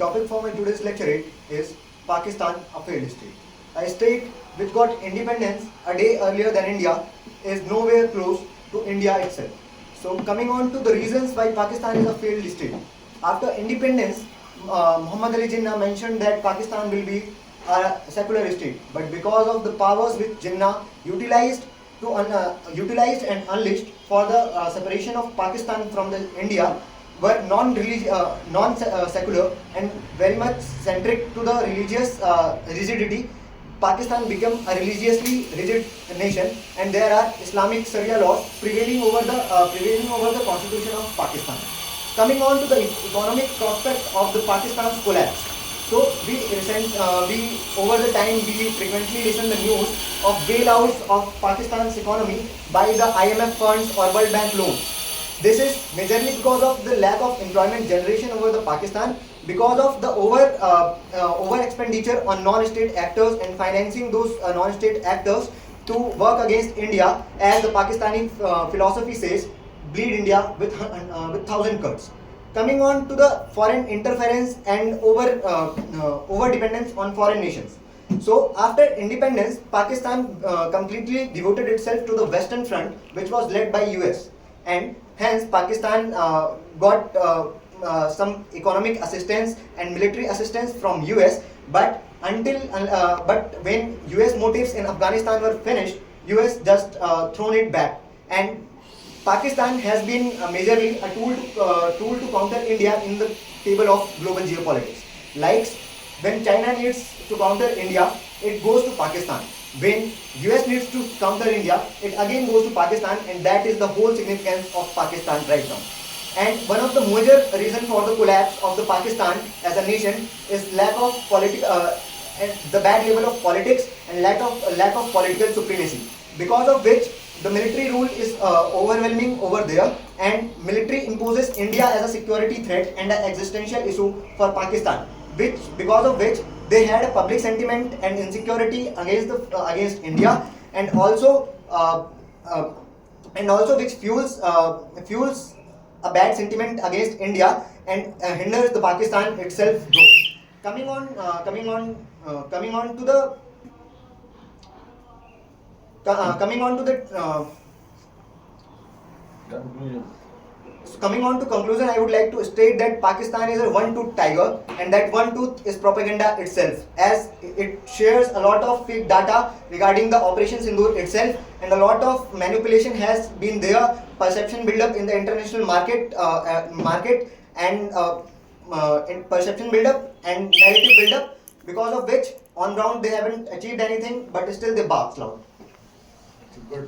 topic for my today's lecture is Pakistan, a failed state. A state which got independence a day earlier than India is nowhere close to India itself. So coming on to the reasons why Pakistan is a failed state. After independence, Muhammad Ali Jinnah mentioned that Pakistan will be a secular state, but because of the powers which Jinnah utilized utilized and unleashed for the separation of Pakistan from the India were non-secular and very much centric to the religious rigidity. Pakistan became a religiously rigid nation, and there are Islamic Sharia laws prevailing over the constitution of Pakistan. Coming on to the economic prospect of the Pakistan's collapse. So we over the time we frequently listen the news of bailouts of Pakistan's economy by the IMF funds or World Bank loans. This is majorly because of the lack of employment generation over the Pakistan, because of the over expenditure on non-state actors and financing those non-state actors to work against India, as the Pakistani philosophy says, bleed India with 1,000 cuts. Coming on to the foreign interference and over dependence on foreign nations. So after independence, Pakistan completely devoted itself to the Western Front, which was led by US, and hence Pakistan got some economic assistance and military assistance from US. But when US motives in Afghanistan were finished, US just thrown it back, and Pakistan has been majorly a tool to counter India in the table of global geopolitics. Like when China needs to counter India, it goes to Pakistan. When US needs to counter India, it again goes to Pakistan, and that is the whole significance of Pakistan right now. And one of the major reasons for the collapse of the Pakistan as a nation is lack of the bad level of politics and lack of political supremacy, because of which the military rule is overwhelming over there, and military imposes India as a security threat and an existential issue for Pakistan, because of which they had a public sentiment and insecurity against India, and also which fuels a bad sentiment against India and hinders the Pakistan itself growth. Coming on to the conclusion, I would like to state that Pakistan is a one-tooth tiger, and that one tooth is propaganda itself, as it shares a lot of fake data regarding the Operation Sindoor itself, and a lot of manipulation has been there, perception build-up in the international market, and perception build-up and narrative build-up, because of which on ground they haven't achieved anything, but still they bark loud. Good.